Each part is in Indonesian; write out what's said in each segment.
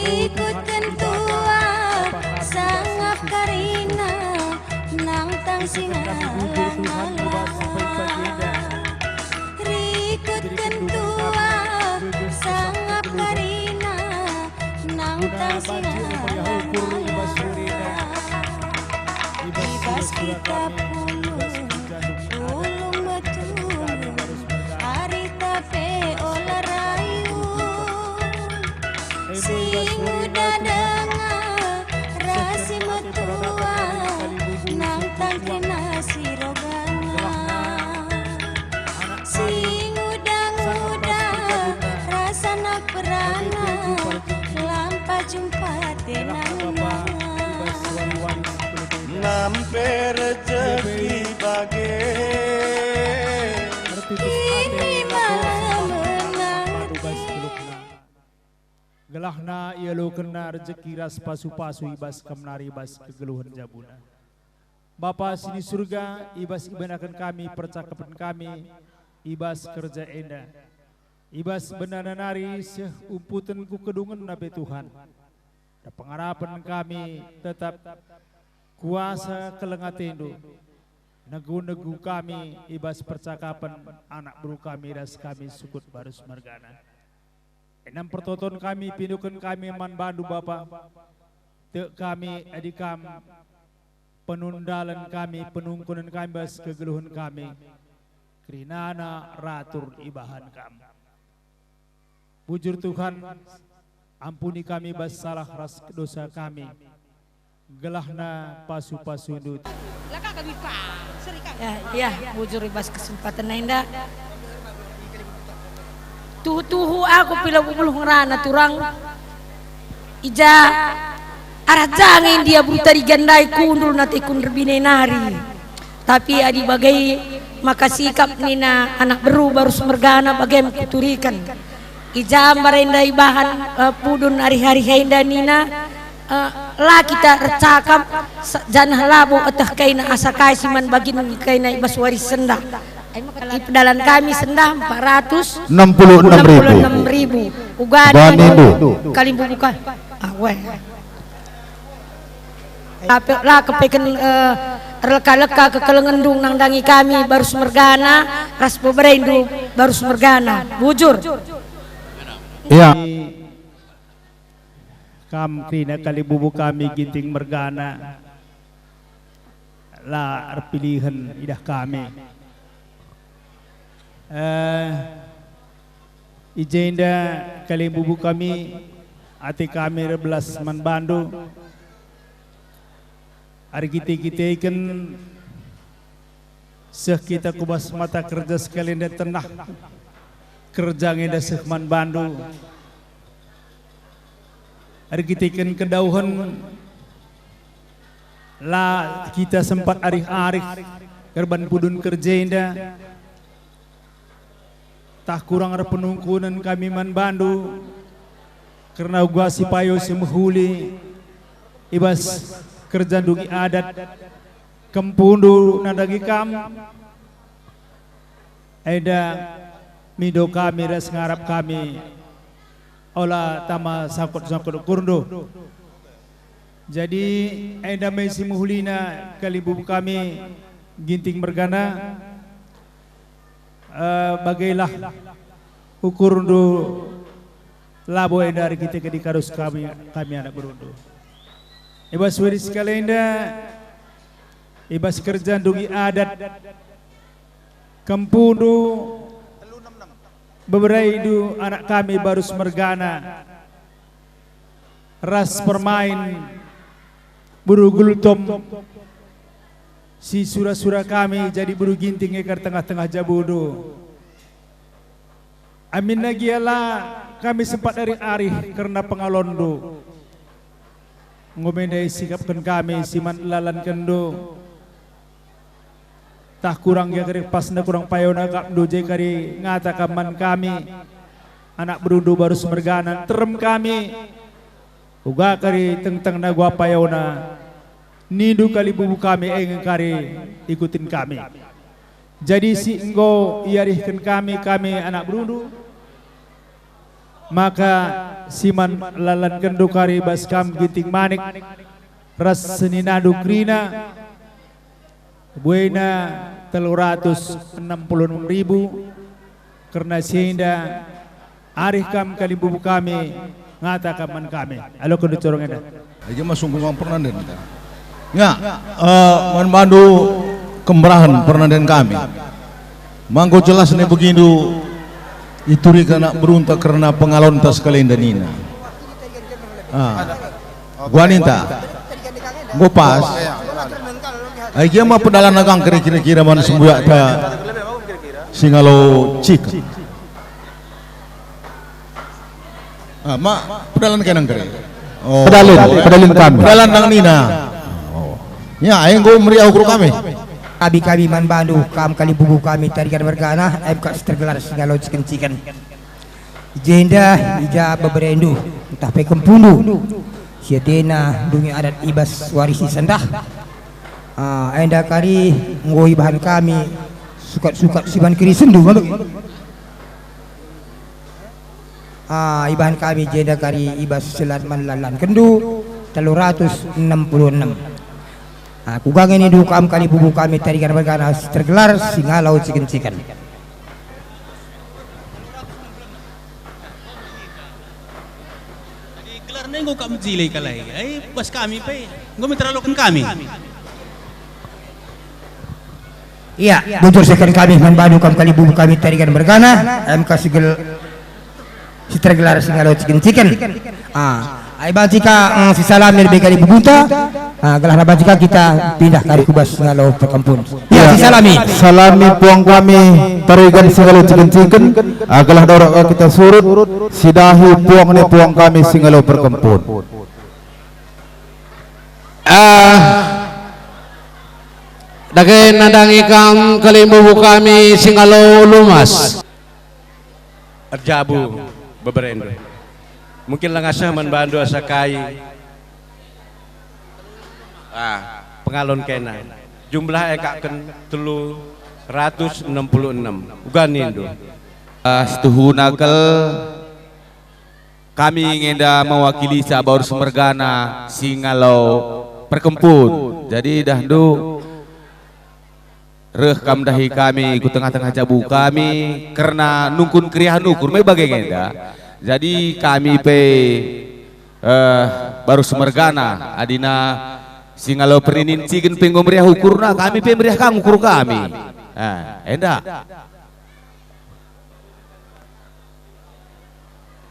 Ikutkan tua sangap karina nang tang singalang-alang. Ikutkan tua sangap karina nang tang singalang-alang. Ibas kita pulung betul hari tape olah rayu. Si muda dengar rasi metua nang tangkina si rogana. Si muda rasa nak perana lampa jumpa tenangnya. Nampe rezeki bage Ini malam menang. Gelahna ialo kena rezeki ras pasu-pasu ibas kamnari ibas kegeluhan jabuna. Bapa sini surga ibas ibanakan kami percakapan kami ibas kerja enda. Ibas benana nari seh umputan ku kedungan nabi Tuhan. Dan pengharapan kami tetap kuasa kelengatendo. Negu-negu kami ibas percakapan anak buru kami ras kami sukut barus margana. Enam pertonton kami pindukan kami man bandu Bapa. Te kami adikam penundalan kami penungkunan kami bas kegeluhan kami. Kerinana ratur ibahan kami. Bujur Tuhan ampuni kami bas salah ras dosa kami. Gelahna pasu-pasu indut. Ya, bujur ibas kesempatan nenda. Tuhu aku pila bubuluh ngerana turang ija arah jangin dia brutari gandai kundul nati kundur binenari. Tapi adi bagai maka sikap nina anak beru baru semergana bagai kuturikan. Ija marendai bahan pudun hari-hari henda nina lah kita recakap janah labu atah kaina asakai siman bagin kaina ibas waris sendah. Di pedalan kami sendah 466.000. Ugani kalimbu bukan. Lah kepeken leka-leka kekelengendung nang dangi kami baru semergana ras bebereindu baru semergana. Bujur. Ya. Kam krina kalibubu kami ginting mergana. Lah pilihan idah kami. Ijenda kali bubu kami ati kami rebelas man bandu hari kita ikan seh kita kubas mata kerja sekalian dan tenah kerja ngenda seh man bandu hari kita ikan kedauhan lah kita sempat arif-arif kerban pudun kerja indah tak kurang ada penungkunan kami man bandu karena gua si payo si mehuli ibas kerja dugi adat kempundu nadagi kam ada mido kami ras ngarap kami olah tama sakut-sakut kurndo jadi ada mesi mehulina kali bubu kami ginting mergana bagailah ukur do labo dari kita ke dikarus kami anak berundu. Ibas waris kalenda, ibas kerja dugi adat, kempundu, beberaidu anak kami baru semergana, ras permain, buru gultom. Si surah-surah kami jadi buru ginting ekar tengah-tengah jabudu. Amin lagi kami sempat dari arih karena pengalondo. Ngomendai sikapkan kami siman lalan kendo. Tak kurang ya kari pasna kurang payona kak doje kari ngata kaman kami. Anak berundu baru semergana terem kami. Uga kari teng-teng na gua payona. Nidu kali bubu kami kari ikutin kami. Jadi si enggo iarihkan kami anak berundu. Maka siman lalan kendo kari baskam ginting manik ras seninadu krina buena 366.000 karena sehingga arih kam kalibubu kami ngata kaman kami alo kendo corong eda aja masuk ngomong pernah den ya manbandu kemerahan pernah den kami mangko jelas nih begitu itu karena beruntak karena pengalon tas kalian dan Nina gua ninta gua pas aja mah pedalan nagang kira-kira mana sembuh ta singalo cik mak pedalan kenang kere pedalin kami pedalan nang Nina ya aing gua meriah ukur kami kami manbandu kam kali bubu kami tarikan bergana MK tergelar singalo ciken jenda ija beberendu entah pe kempundu siatena dungi adat ibas warisi sendah enda kari ngoi bahan kami sukat siban kiri sendu ibahan kami jenda kari ibas selat manlalan kendu 366 kugang ini dukam kali bubu kami tarikan bergana tergelar singalau ciken gelar nenggo kam jilai kalai bos kami pe ngomong terlalu kami iya bujur sekan kami manbandu kam kali bubu kami tarikan bergana MK si tergelar singalau ciken ai bajika si salam lebih kali bubunta gelar bajika kita pindah kali kubas ngalau perkampun ya si salami puang kami tarigan singalau ciken gelar dorok kita surut sidahi puang kami singalau perkampun dagay nadangi kam kalimbubu kami singalau lumas Arjabu beberendo mungkin langasah manbandu asakai pengalon kena jumlah ekaken 366 uganindo setuhu nakal kami ngenda mewakili sabaur semergana singalau perkempun jadi dahdu kam dahi kami ku tengah-tengah jabu kami karena nungkun kriahan ukur me bagai ngenda jadi kami pe baru semergana adina singalau perinin cigen penggom meriah ukurna kami pe meriah kang ukur kami enda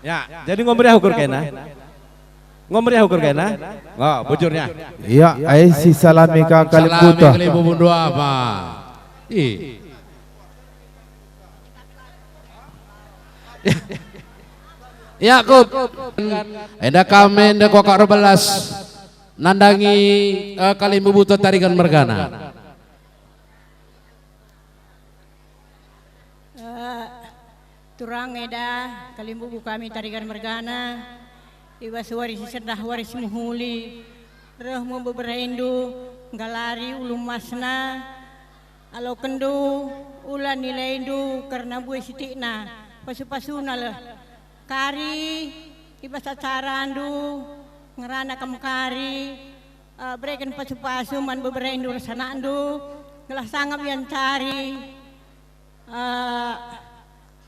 ya jadi ngomeriah ukur kena nggak bujurnya iya ai si salami ka kalimbuta salami kalibubu apa ya kut enda kami enda kokak robelas nandangi kalimbubu tarikan mergana turang eda kalimbubu kami tarikan mergana ibas waris sendah waris muhuli reh mau beberendu galari ulum masna alo kendu ulan nilai indu karena buai sitikna pasu-pasuna lah kari ibas acara andu ngerana kamu kari berikan pasu-pasu man beberendu rasana andu gelah sangap yang cari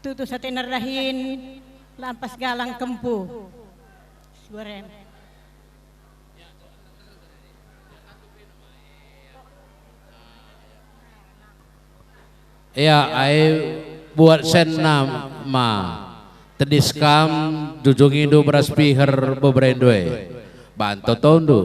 tutu satenar dahin lampas galang kempu goreng ya ai buat sen nama tediskam jujung indo beras piher beberendue bantu tondo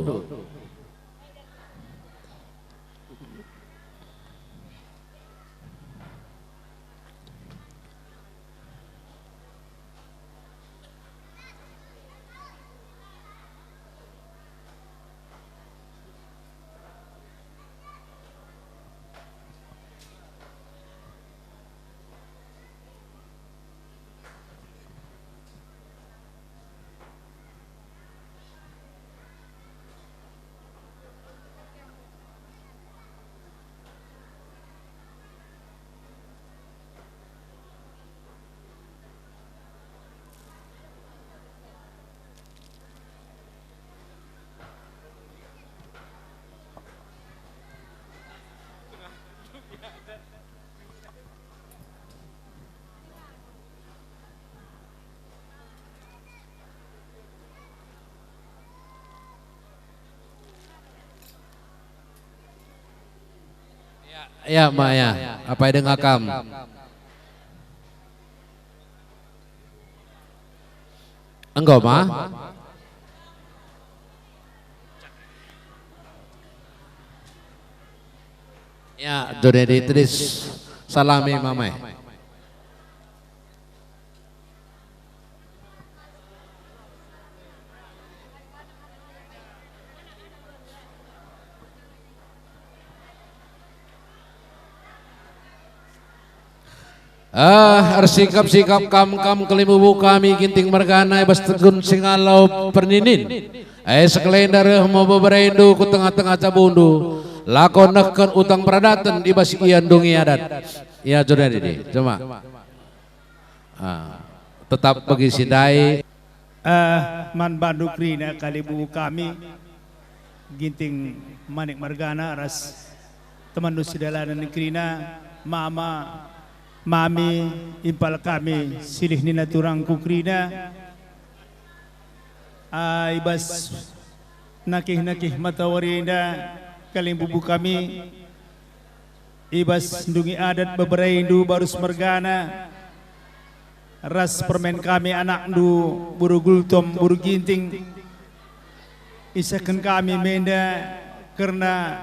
Ya, Maya, apa yang ngakam? Enggak, Ma? Ya, Junedi Idris, salami Mamai. Sikap-sikap kam kelimubu kami ginting mergana bas tegun singalau perninin sekalian dari mau beberendu ku tengah-tengah cabundu lakon neken utang peradatan di bas ian dungi adat ya jodoh ini cuma tetap bagi sidai man bandu krina kalibubu kami ginting manik margana ras teman nusidalanan krina mama mami impal kami silih nina turang kukrina ibas nakih matawarinda kaling bubu kami ibas ndungi adat bebereindu barus mergana ras permen kami anak ndu buru gultom buru ginting isakan kami menda karena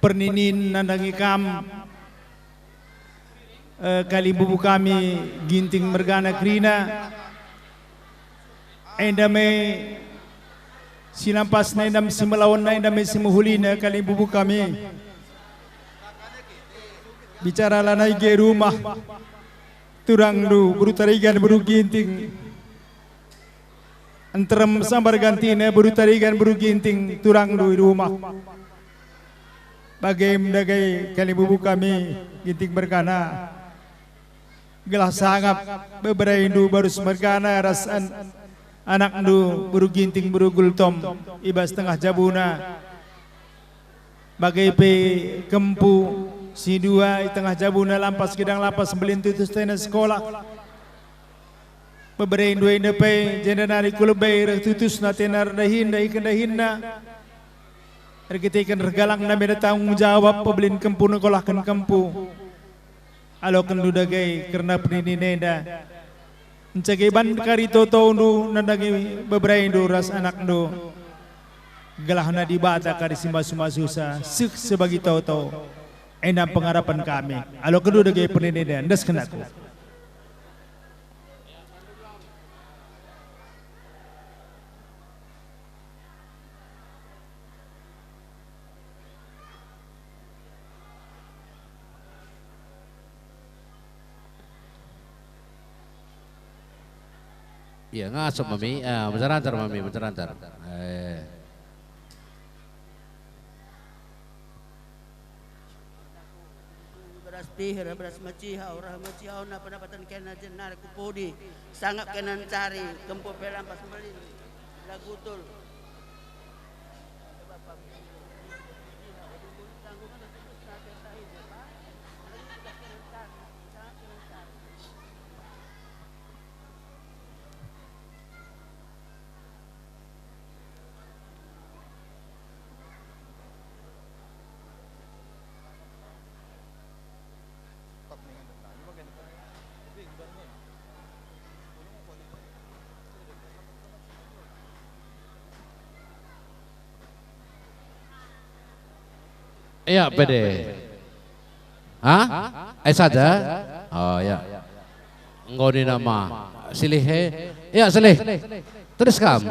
perninin nandangi kam kali bubu kami ginting mergana krina endame sinampas na endam simelawan na endame simuhulina kali bubu kami bicara lanai ge rumah turang du buru tarigan buru ginting antarem sambar gantina buru tarigan buru ginting turang du rumah bagai kali bubu kami ginting mergana gelah sangap bebereindu baru semergana rasan anak ndu buru ginting buru gultom ibas tengah jabuna bagai pe kempu si dua tengah jabuna lampas kidang lapas belintutus tena sekolah bebereindu inde pe jendanari kulebay tutus na tenar dahinda ikan dahinda kita ikan regalang na beda tanggung jawab pebelin kempu nekolahkan kempu alo kendu dagai karena peninida mencegah ban kari toto ndu nandagi beberapa ras anak ndu gelah na dibata kari simba suma susah suk sebagi toto endam pengharapan kami alo kendu dagai peninida ndas kenaku iya ngasup mami, mencerantar mami, mencerantar. Beras pihir, beras macihau, rah macihau na pendapatan kena jenar kupudi, sangat kena cari, kempu pelam pas melin, lagutul. Iya, pede. Hah? Saja? Oh ya. Enggak di nama. Silih. Iya, silih. Terus kamu.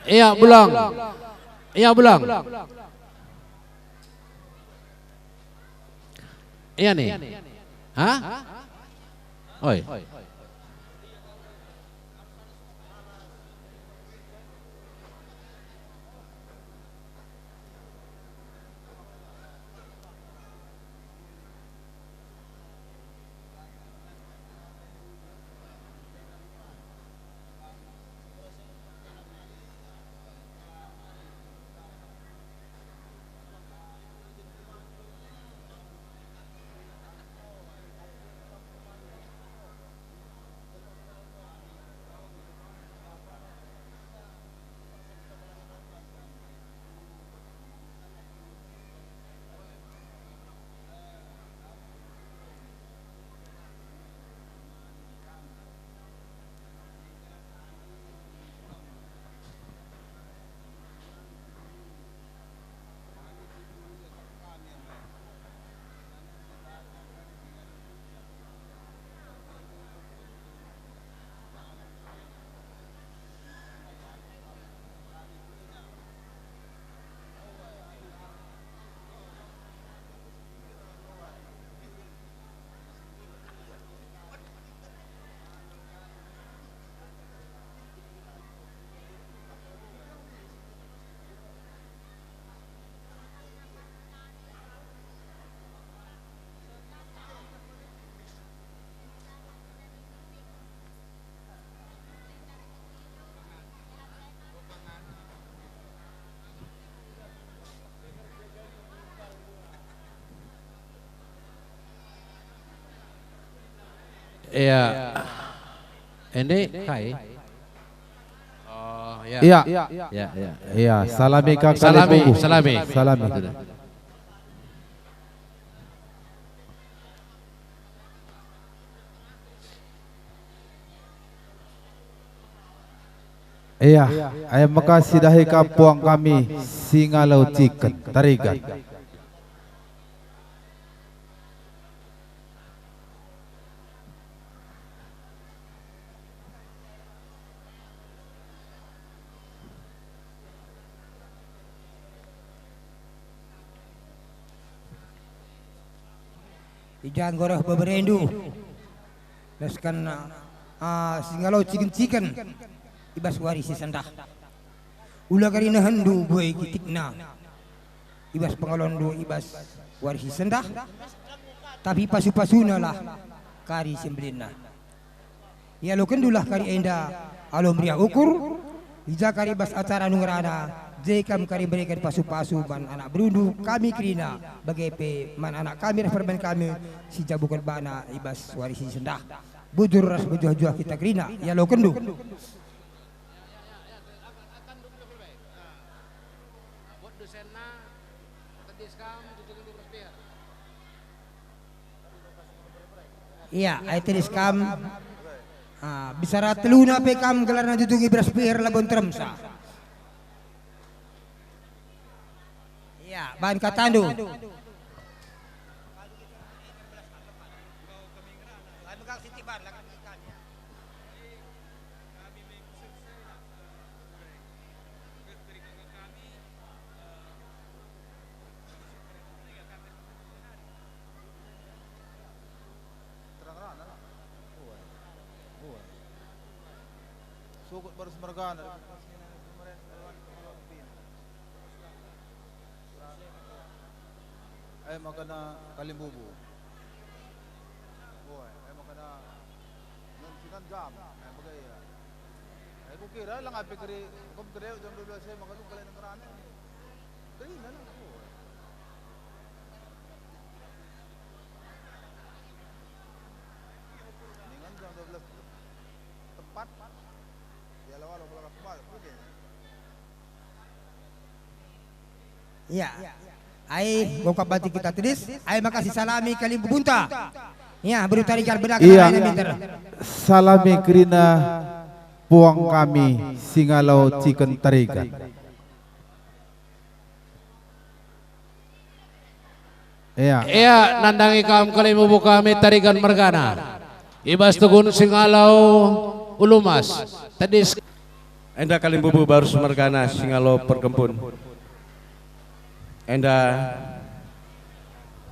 Iya, bulang. Iya, bulang. Iya nih. Hah? Oi. Iya. Ini kai. Oh, ya. Iya. Ya, ya. Iya, salami Kang Salami, Kalibubu. salami. Salami. Iya, ayam makasih dahi kampung kami Singalau Chicken Tarigan. Ijan gorah beberendu. Leskan Singalau Chicken ibas warisi sendah. Ula karina hendu buai kitikna. Ibas pengalondu ibas warisi sendah. Tapi pasu-pasuna lah kari sembelina. Ya lo kendulah kari enda alom ria ukur. Ija kari bas acara nungrana. Jekam kari berikan pasu-pasu man anak berundu kami kerina bagai man anak kami refermen kami si jabukan bana ibas warisi sendah. Bujur ras bujuh-juh kita kerina. Ya lo kendu. Iya, aiteris kam bisara teluna pe kam gelarna jutungi beraspir labon tremsa. Iya, bahan katandu. Sukut baru semergana. Ay makana Kalimbubu. Ay makana nun sinan jam. Ay bagaya. Ay ko kira lang ape kiri kom kire jam 12 ay makalu kala ng karana. Kiri na lang ako. Ningan jam 12 tepat. Iya. Ai bokap batik kita tulis, ai makasih salami kali bubunta. Ya, baru tarikan benak iya. Salami kerina puang kami Singalau Chicken Tarigan. Iya. Iya, nandangi kam kali mubu kami Tarigan Mergana. Ibas tugun Singalau Ulumas. Tadi Enda Kalimbubu baru Mergana Singalau Perkempun. Enda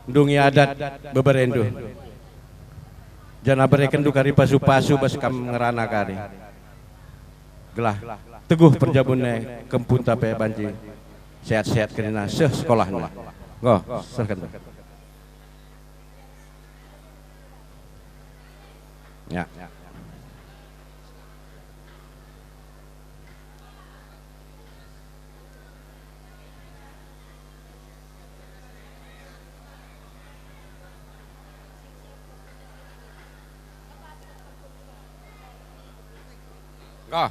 ndungi adat beberendu. Jana bereken du kari pasu-pasu bas kam ngerana kari. Gelah teguh perjabunnya kempun tape banji. Sehat-sehat kerina sekolahnya. Go, silakan. Ya. Go.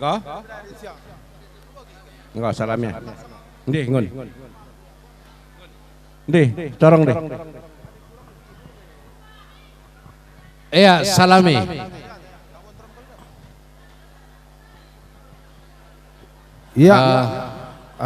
Go. Enggak salamnya. Ndih ngun. Ndih, corong deh. Iya, salami. Iya.